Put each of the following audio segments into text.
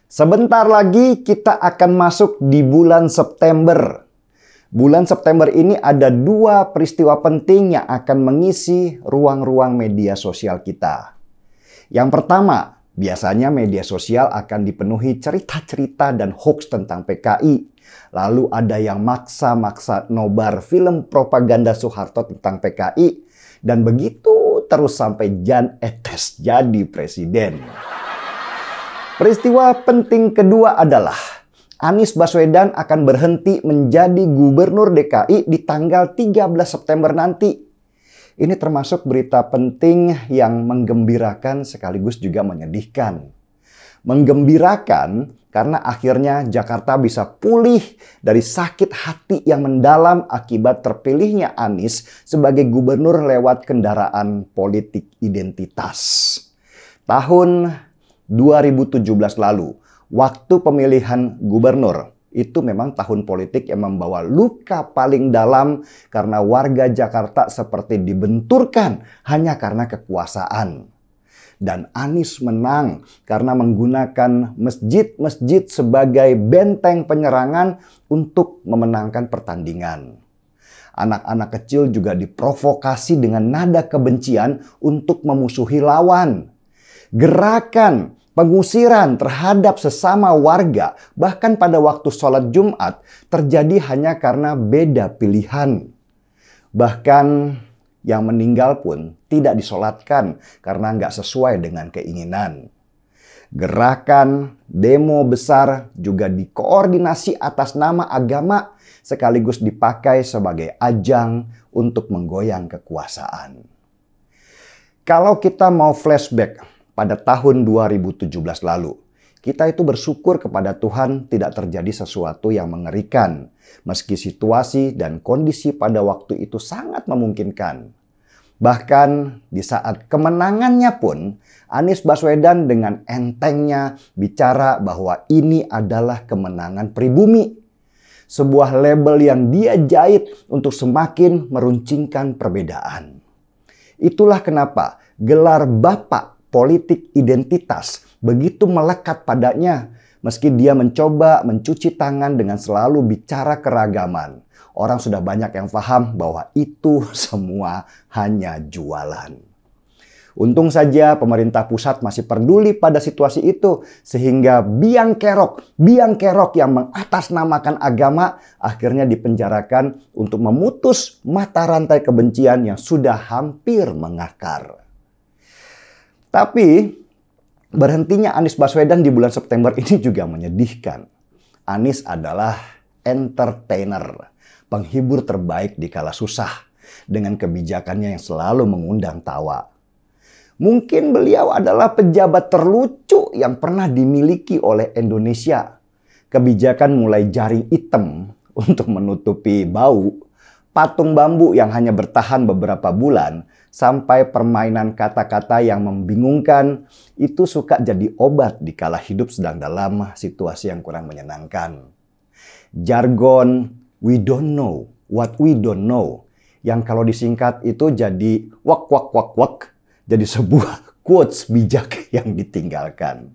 Sebentar lagi kita akan masuk di bulan September. Bulan September ini ada dua peristiwa penting yang akan mengisi ruang-ruang media sosial kita. Yang pertama, biasanya media sosial akan dipenuhi cerita-cerita dan hoax tentang PKI. Lalu ada yang maksa-maksa nobar film propaganda Soeharto tentang PKI. Dan begitu terus sampai Jan Etes jadi presiden. Peristiwa penting kedua adalah Anies Baswedan akan berhenti menjadi gubernur DKI di tanggal 13 September nanti. Ini termasuk berita penting yang menggembirakan sekaligus juga menyedihkan. Menggembirakan karena akhirnya Jakarta bisa pulih dari sakit hati yang mendalam akibat terpilihnya Anies sebagai gubernur lewat kendaraan politik identitas. Tahun 2017 lalu, waktu pemilihan gubernur, itu memang tahun politik yang membawa luka paling dalam karena warga Jakarta seperti dibenturkan hanya karena kekuasaan. Dan Anies menang karena menggunakan masjid-masjid sebagai benteng penyerangan untuk memenangkan pertandingan. Anak-anak kecil juga diprovokasi dengan nada kebencian untuk memusuhi lawan. Gerakan pengusiran terhadap sesama warga, bahkan pada waktu sholat Jumat, terjadi hanya karena beda pilihan. Bahkan yang meninggal pun tidak disolatkan karena nggak sesuai dengan keinginan. Gerakan demo besar juga dikoordinasi atas nama agama sekaligus dipakai sebagai ajang untuk menggoyang kekuasaan. Kalau kita mau flashback pada tahun 2017 lalu, kita itu bersyukur kepada Tuhan tidak terjadi sesuatu yang mengerikan, meski situasi dan kondisi pada waktu itu sangat memungkinkan. Bahkan di saat kemenangannya pun, Anies Baswedan dengan entengnya bicara bahwa ini adalah kemenangan pribumi. Sebuah label yang dia jahit untuk semakin meruncingkan perbedaan. Itulah kenapa gelar Bapak Politik Identitas begitu melekat padanya, meski dia mencoba mencuci tangan dengan selalu bicara keragaman. Orang sudah banyak yang paham bahwa itu semua hanya jualan. Untung saja pemerintah pusat masih peduli pada situasi itu, sehingga biang kerok yang mengatasnamakan agama akhirnya dipenjarakan untuk memutus mata rantai kebencian yang sudah hampir mengakar. Tapi berhentinya Anies Baswedan di bulan September ini juga menyedihkan. Anies adalah entertainer, penghibur terbaik di kala susah, dengan kebijakannya yang selalu mengundang tawa. Mungkin beliau adalah pejabat terlucu yang pernah dimiliki oleh Indonesia. Kebijakan mulai jaring hitam untuk menutupi bau, patung bambu yang hanya bertahan beberapa bulan, sampai permainan kata-kata yang membingungkan, itu suka jadi obat di kala hidup sedang dalam situasi yang kurang menyenangkan. Jargon "we don't know what we don't know" yang kalau disingkat itu jadi wak wak wak wak, jadi sebuah quotes bijak yang ditinggalkan.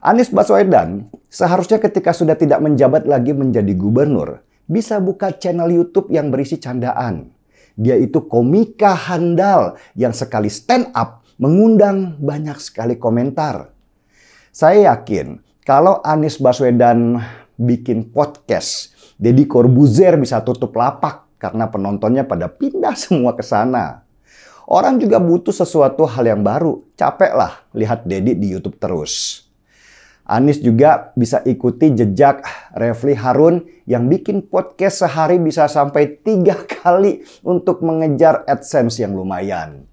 Anies Baswedan seharusnya ketika sudah tidak menjabat lagi menjadi gubernur, bisa buka channel YouTube yang berisi candaan. Dia itu komika handal yang sekali stand up mengundang banyak sekali komentar. Saya yakin kalau Anies Baswedan bikin podcast, Deddy Corbuzier bisa tutup lapak karena penontonnya pada pindah semua ke sana. Orang juga butuh sesuatu hal yang baru. Capek lah lihat Deddy di YouTube terus. Anies juga bisa ikuti jejak Refly Harun yang bikin podcast sehari bisa sampai 3 kali untuk mengejar AdSense yang lumayan.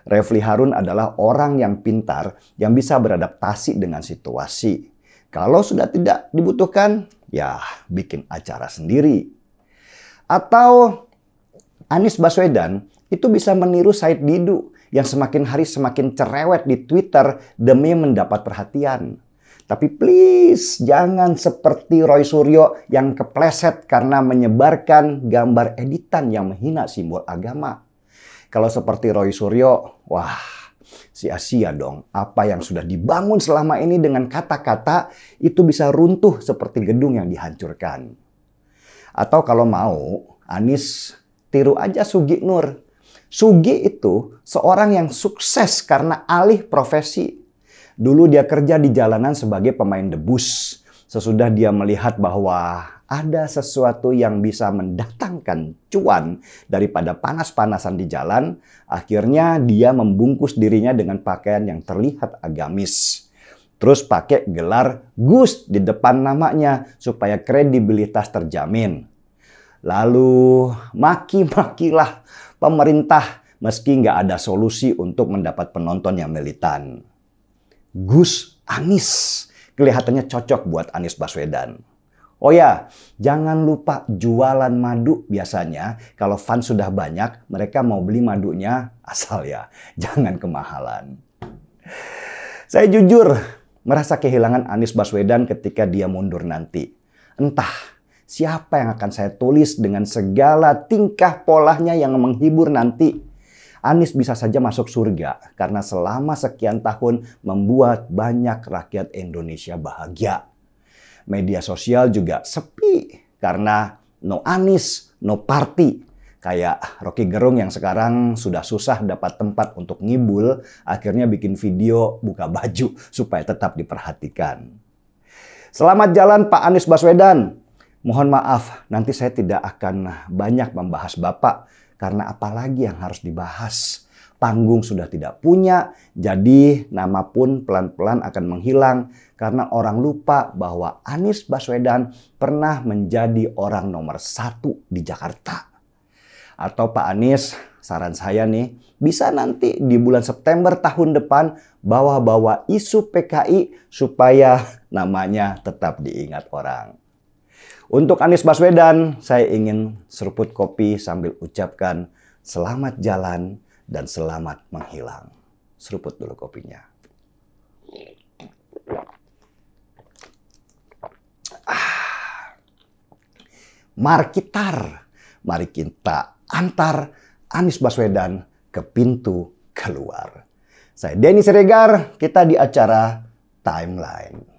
Refly Harun adalah orang yang pintar yang bisa beradaptasi dengan situasi. Kalau sudah tidak dibutuhkan, ya bikin acara sendiri. Atau Anies Baswedan itu bisa meniru Said Didu yang semakin hari semakin cerewet di Twitter demi mendapat perhatian. Tapi please jangan seperti Roy Suryo yang kepleset karena menyebarkan gambar editan yang menghina simbol agama. Kalau seperti Roy Suryo, wah, Sia-sia dong. Apa yang sudah dibangun selama ini dengan kata-kata itu bisa runtuh seperti gedung yang dihancurkan. Atau kalau mau, Anies tiru aja Sugi Nur. Sugi itu seorang yang sukses karena alih profesi. Dulu dia kerja di jalanan sebagai pemain debus. Sesudah dia melihat bahwa ada sesuatu yang bisa mendatangkan cuan daripada panas-panasan di jalan, akhirnya dia membungkus dirinya dengan pakaian yang terlihat agamis. Terus pakai gelar Gus di depan namanya supaya kredibilitas terjamin. Lalu maki-makilah pemerintah meski nggak ada solusi untuk mendapat penonton yang militan. Gus Anies kelihatannya cocok buat Anies Baswedan. Oh ya, jangan lupa jualan madu biasanya. Kalau fans sudah banyak, mereka mau beli madunya asal ya, jangan kemahalan. Saya jujur merasa kehilangan Anies Baswedan ketika dia mundur nanti. Entah siapa yang akan saya tulis dengan segala tingkah polanya yang menghibur nanti. Anies bisa saja masuk surga karena selama sekian tahun membuat banyak rakyat Indonesia bahagia. Media sosial juga sepi karena no Anies, no party. Kayak Rocky Gerung yang sekarang sudah susah dapat tempat untuk ngibul, akhirnya bikin video buka baju supaya tetap diperhatikan. Selamat jalan Pak Anies Baswedan. Mohon maaf, nanti saya tidak akan banyak membahas Bapak karena apalagi yang harus dibahas. Panggung sudah tidak punya, jadi nama pun pelan-pelan akan menghilang karena orang lupa bahwa Anies Baswedan pernah menjadi orang nomor 1 di Jakarta. Atau Pak Anies, saran saya nih, bisa nanti di bulan September tahun depan bawa-bawa isu PKI supaya namanya tetap diingat orang. Untuk Anies Baswedan, saya ingin seruput kopi sambil ucapkan selamat jalan dan selamat menghilang. Seruput dulu kopinya. Mari kita antar Anies Baswedan ke pintu keluar. Saya Denny Siregar, kita di acara Timeline.